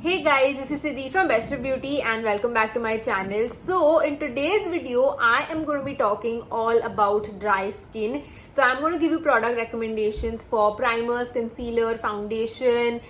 Hey guys, this is Siddhi from Best of Beauty and welcome back to my channel. So in today's video, I am going to be talking all about dry skin. So I'm going to give you product recommendations for primers, concealer, foundation,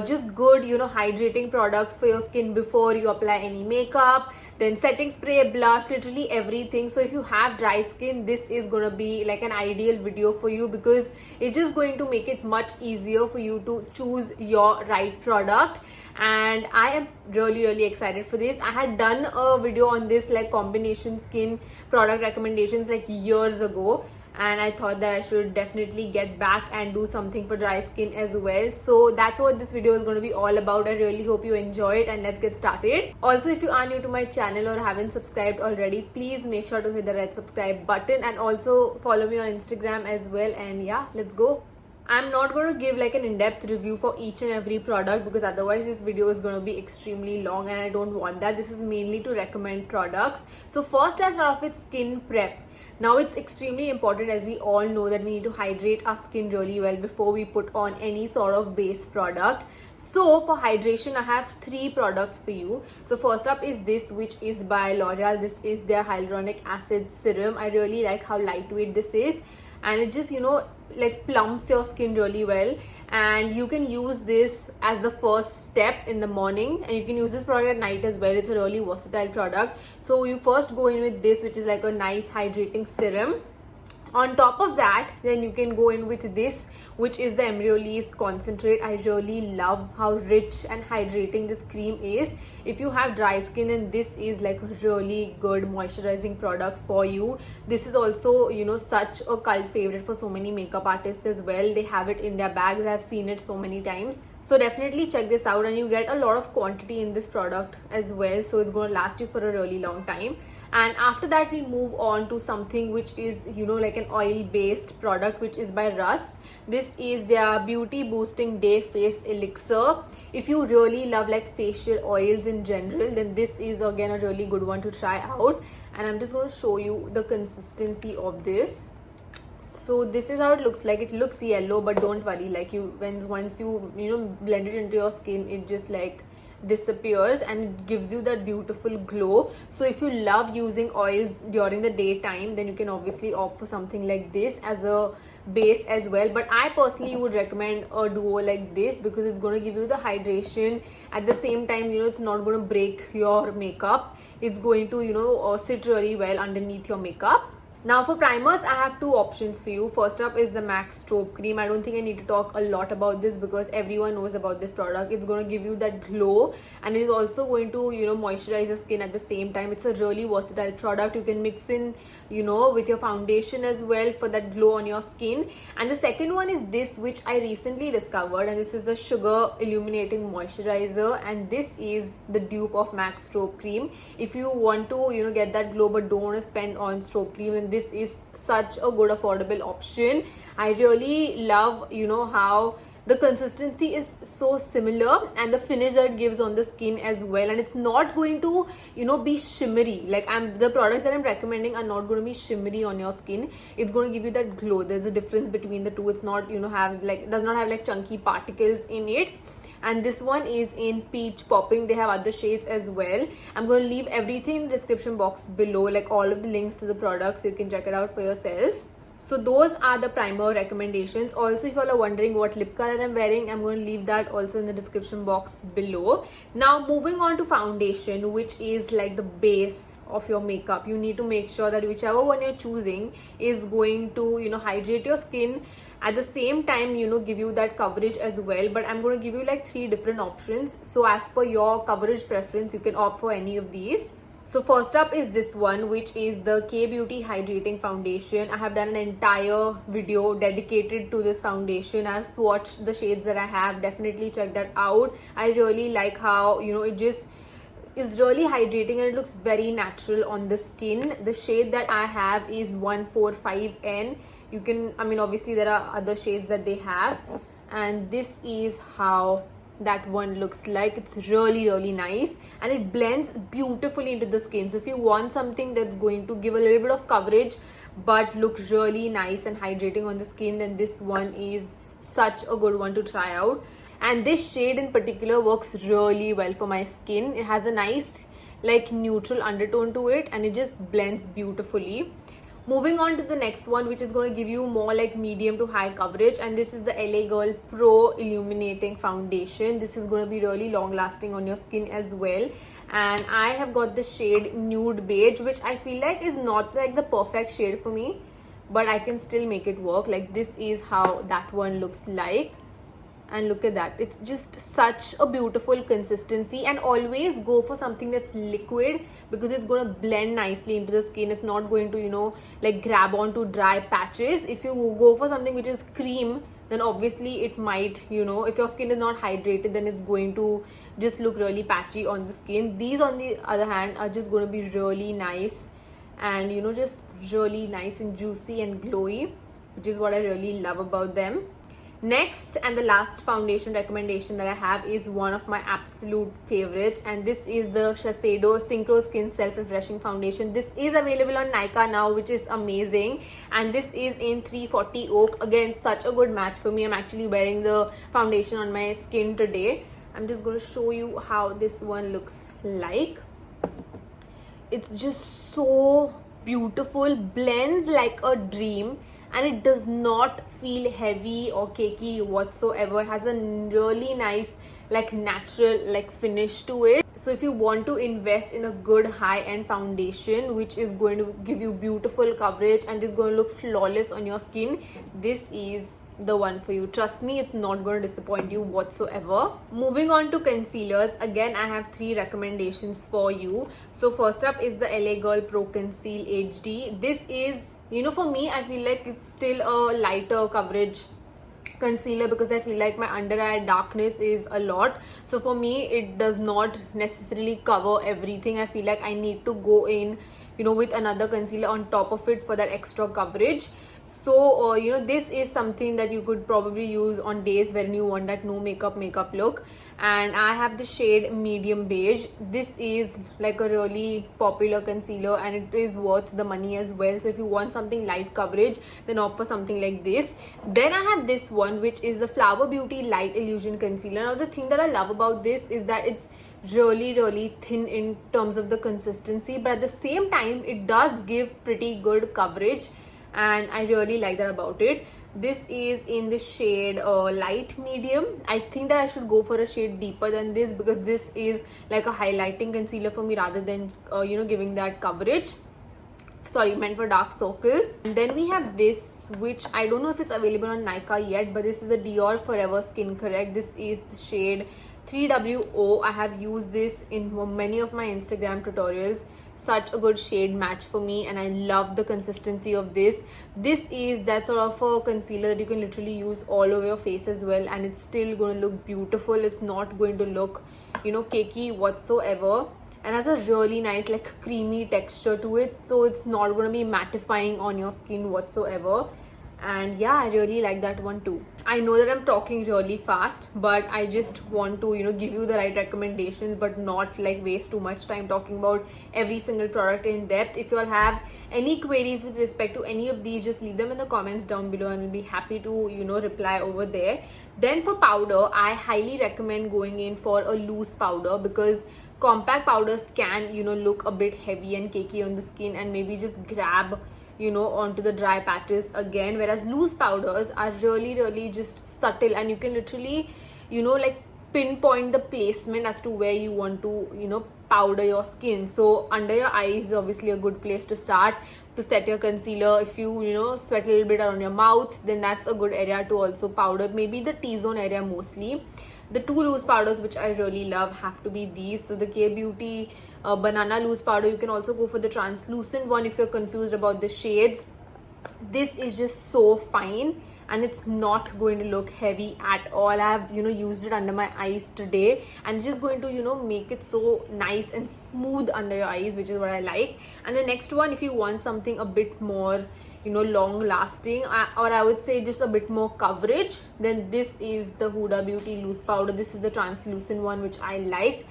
just good, hydrating products for your skin before you apply any makeup, then setting spray, blush, literally everything. So if you have dry skin, this is going to be like an ideal video for you because it's just going to make it much easier for you to choose your right product. And I am really excited for this. I had done a video on this like combination skin product recommendations like years ago, and I thought that I should definitely get back and do something for dry skin as well. So that's what this video is going to be all about. I really hope you enjoy it, and let's get started. Also, if you are new to my channel or haven't subscribed already, please make sure to hit the red subscribe button and also follow me on Instagram as well. And yeah, let's go. I'm not going to give like an in-depth review for each and every product because otherwise this video is going to be extremely long and I don't want that. This is mainly to recommend products. So first, let's start off with skin prep. Now it's extremely important, as we all know, that we need to hydrate our skin really well before we put on any sort of base product. So for hydration, I have 3 products for you. So first up is this, which is by L'Oreal. This is their hyaluronic acid serum. I really like how lightweight this is, and it just like plumps your skin really well. And you can use this as the first step in the morning, and you can use this product at night as well. It's a really versatile product. So you first go in with this, which is like a nice hydrating serum. On top of that, then you can go in with this, which is the Embryolisse concentrate. I really love how rich and hydrating this cream is. If you have dry skin, then this is like a really good moisturizing product for you. This is also, such a cult favorite for so many makeup artists as well. They have it in their bags. I've seen it so many times. So definitely check this out, and you get a lot of quantity in this product as well. So it's going to last you for a really long time. And after that, we move on to something which is, like an oil-based product, which is by Russ. This is their Beauty Boosting Day Face Elixir. If you really love like facial oils in general, then this is again a really good one to try out. And I'm just going to show you the consistency of this. So this is how it looks like. It looks yellow, but don't worry. Like once you blend it into your skin, it just like disappears and it gives you that beautiful glow. So if you love using oils during the daytime, then you can obviously opt for something like this as a base as well. But I personally would recommend a duo like this because it's going to give you the hydration at the same time. It's not going to break your makeup. It's going to sit really well underneath your makeup. Now for primers, I have 2 options for you. First up is the MAC Strobe Cream. I don't think I need to talk a lot about this because everyone knows about this product. It's going to give you that glow, and it is also going to, moisturize your skin at the same time. It's a really versatile product. You can mix in, with your foundation as well for that glow on your skin. And the second one is this, which I recently discovered, and this is the Sugar Illuminating Moisturizer, and this is the dupe of MAC Strobe Cream. If you want to, get that glow but don't want to spend on strobe cream, and this is such a good affordable option. I really love how the consistency is so similar and the finish that it gives on the skin as well, and it's not going to be shimmery. Like the products that I'm recommending are not going to be shimmery on your skin. It's going to give you that glow. There's a difference between the two. It's not does not have like chunky particles in it. And this one is in Peach Popping. They have other shades as well. I'm going to leave everything in the description box below, like all of the links to the products, so you can check it out for yourselves. So those are the primer recommendations. Also, if you all are wondering what lip color I'm wearing, I'm going to leave that also in the description box below. Now moving on to foundation, which is like the base of your makeup. You need to make sure that whichever one you're choosing is going to hydrate your skin, at the same time give you that coverage as well. But I'm going to give you like 3 different options, so as per your coverage preference you can opt for any of these. So first up is this one, which is the K-Beauty Hydrating Foundation. I have done an entire video dedicated to this foundation. I've swatched the shades that I have. Definitely check that out. I really like how it just is really hydrating and it looks very natural on the skin. The shade that I have is 145N. You can, obviously there are other shades that they have, and this is how that one looks like. It's really nice, and it blends beautifully into the skin. So if you want something that's going to give a little bit of coverage but look really nice and hydrating on the skin, then this one is such a good one to try out. and this shade in particular works really well for my skin. It has a nice like neutral undertone to it, and it just blends beautifully. Moving on to the next one, which is going to give you more like medium to high coverage, and this is the LA Girl Pro Illuminating Foundation. This is going to be really long lasting on your skin as well, and I have got the shade Nude Beige, which I feel like is not like the perfect shade for me, but I can still make it work. Like this is how that one looks like, and look at that, it's just such a beautiful consistency. And always go for something that's liquid, because it's going to blend nicely into the skin. It's not going to, you know, like grab onto dry patches. If you go for something which is cream, then obviously it might, you know, if your skin is not hydrated, then it's going to just look really patchy on the skin. These on the other hand are just going to be really nice, and you know, just really nice and juicy and glowy, which is what I really love about them. Next and the last foundation recommendation that I have is one of my absolute favorites, and this is the Shiseido Synchro Skin Self Refreshing Foundation. This is available on Nykaa now, which is amazing, and this is in 340 Oak. Again, such a good match for me. I'm actually wearing the foundation on my skin today. I'm just going to show you how this one looks like. It's just so beautiful, blends like a dream, and it does not feel heavy or cakey whatsoever. It has a really nice like natural like finish to it. So if you want to invest in a good high-end foundation which is going to give you beautiful coverage and is going to look flawless on your skin, this is the one for you. Trust me, it's not going to disappoint you whatsoever. Moving on to concealers, again I have 3 recommendations for you. So first up is the LA Girl Pro Conceal HD. This is, you know, for me I feel like it's still a lighter coverage concealer, because I feel like my under eye darkness is a lot. So for me it does not necessarily cover everything. I feel like I need to go in, you know, with another concealer on top of it for that extra coverage. So you know, this is something that you could probably use on days when you want that no makeup look. And I have the shade Medium Beige. This is like a really popular concealer, and it is worth the money as well. So if you want something light coverage, then opt for something like this. Then I have this one, which is the Flower Beauty Light Illusion Concealer. Now the thing that I love about this is that it's really thin in terms of the consistency, but at the same time it does give pretty good coverage, and I really like that about it. This is in the shade light medium. I think that I should go for a shade deeper than this, because this is like a highlighting concealer for me rather than you know, giving that coverage. Sorry, meant for dark circles. And then we have this, which I don't know if it's available on Nykaa yet, but this is the Dior Forever Skin Correct. This is the shade 3WO. I have used this in many of my Instagram tutorials. Such a good shade match for me, and I love the consistency of this. This is that sort of a concealer that you can literally use all over your face as well, and it's still going to look beautiful. It's not going to look, you know, cakey whatsoever, and has a really nice like creamy texture to it, so it's not going to be mattifying on your skin whatsoever. And yeah, I really like that one too. I know that I'm talking really fast, but I just want to, you know, give you the right recommendations, but not like waste too much time talking about every single product in depth. If you all have any queries with respect to any of these, just leave them in the comments down below, and I'll be happy to, you know, reply over there. Then for powder, I highly recommend going in for a loose powder, because compact powders can, you know, look a bit heavy and cakey on the skin and maybe just grab, you know, onto the dry patches again, whereas loose powders are really just subtle, and you can literally, you know, like pinpoint the placement as to where you want to, you know, powder your skin. So under your eyes is obviously a good place to start to set your concealer. If you know, sweat a little bit around your mouth, then that's a good area to also powder, maybe the T-zone area mostly. The 2 loose powders which I really love have to be these. So the K-Beauty Banana Loose Powder. You can also go for the translucent one if you're confused about the shades. This is just so fine, and it's not going to look heavy at all. I have, you know, used it under my eyes today, and it's just going to, you know, make it so nice and smooth under your eyes, which is what I like. And the next one, if you want something a bit more, you know, long lasting, or I would say just a bit more coverage, then this is the Huda Beauty Loose Powder. This is the translucent one which I like.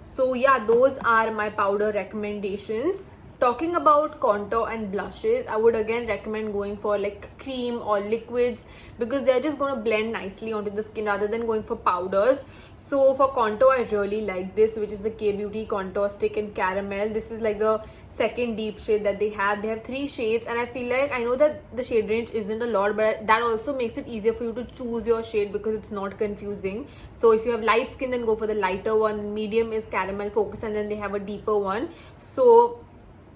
So yeah, those are my powder recommendations. Talking about contour and blushes, I would again recommend going for like cream or liquids because they're just going to blend nicely onto the skin rather than going for powders. So for contour, I really like this, which is the K Beauty Contour Stick in Caramel. This is like the second deep shade that they have. They have 3 shades, and I feel like, I know that the shade range isn't a lot, but that also makes it easier for you to choose your shade because it's not confusing. So if you have light skin, then go for the lighter one. Medium is Caramel Focus, and then they have a deeper one. So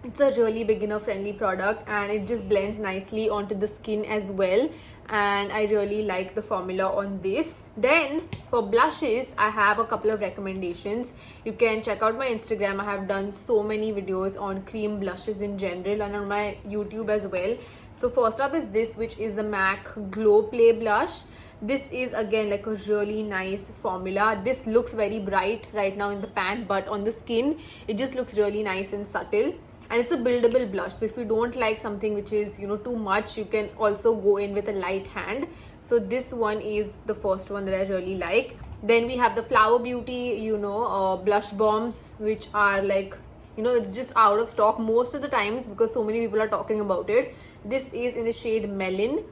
it's a really beginner friendly product, and it just blends nicely onto the skin as well, and I really like the formula on this. Then for blushes, I have a couple of recommendations. You can check out my Instagram. I have done so many videos on cream blushes in general, and on my YouTube as well. So first up is this, which is the MAC Glow Play Blush. This is again like a really nice formula. This looks very bright right now in the pan, but on the skin it just looks really nice and subtle, and it's a buildable blush. So if you don't like something which is, you know, too much, you can also go in with a light hand. So this one is the first one that I really like. Then we have the Flower Beauty, you know, blush bombs, which are like, you know, it's just out of stock most of the times because so many people are talking about it. This is in the shade Melon.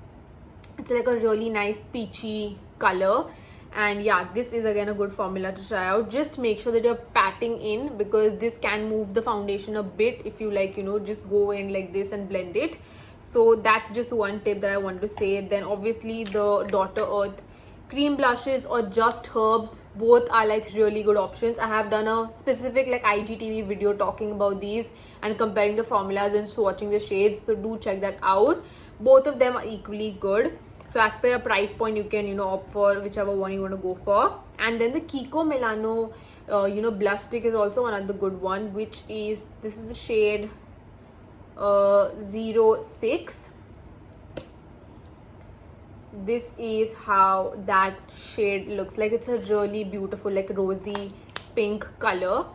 It's like a really nice peachy color, and yeah, this is again a good formula to try out. Just make sure that you're patting in because this can move the foundation a bit if you like, you know, just go in like this and blend it. So that's just one tip that I want to say. Then obviously the Daughter Earth cream blushes or Just Herbs, both are like really good options. I have done a specific like IGTV video talking about these and comparing the formulas and swatching the shades, so do check that out. Both of them are equally good. So as per your price point, you can, you know, opt for whichever one you want to go for. And then the Kiko Milano you know, blush stick is also another good one, which is, this is the shade 06. This is how that shade looks like. It's a really beautiful like rosy pink color,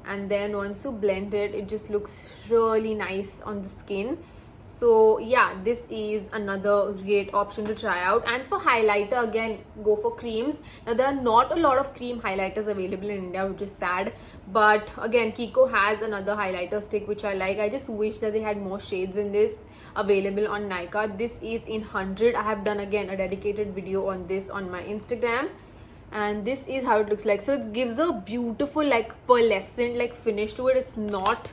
and then once you blend it, it just looks really nice on the skin. So yeah, this is another great option to try out. And for highlighter, again, go for creams. Now there are not a lot of cream highlighters available in India, which is sad, but again, Kiko has another highlighter stick which I like. I just wish that they had more shades in this available on Nykaa. This is in 100. I have done again a dedicated video on this on my Instagram, and this is how it looks like. So it gives a beautiful like pearlescent like finish to it. It's not,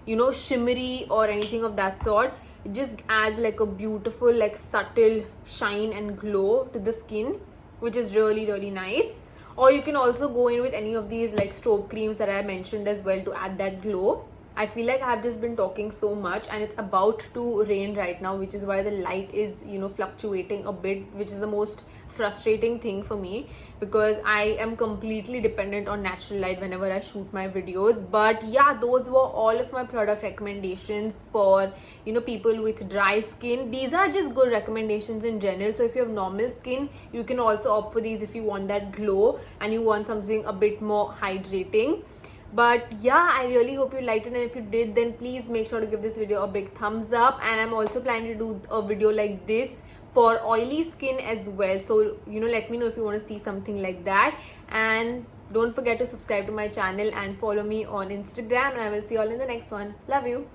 you know, shimmery or anything of that sort. It just adds like a beautiful like subtle shine and glow to the skin, which is really really nice. Or you can also go in with any of these like strobe creams that I mentioned as well to add that glow. I feel like I have just been talking so much, and it's about to rain right now, which is why the light is, you know, fluctuating a bit, which is the most frustrating thing for me because I am completely dependent on natural light whenever I shoot my videos. But yeah, those were all of my product recommendations for, you know, people with dry skin. These are just good recommendations in general. So if you have normal skin, you can also opt for these if you want that glow and you want something a bit more hydrating. But yeah, I really hope you liked it, and if you did, then please make sure to give this video a big thumbs up. And I'm also planning to do a video like this for oily skin as well, so, you know, let me know if you want to see something like that. And don't forget to subscribe to my channel and follow me on Instagram, and I will see you all in the next one. Love you.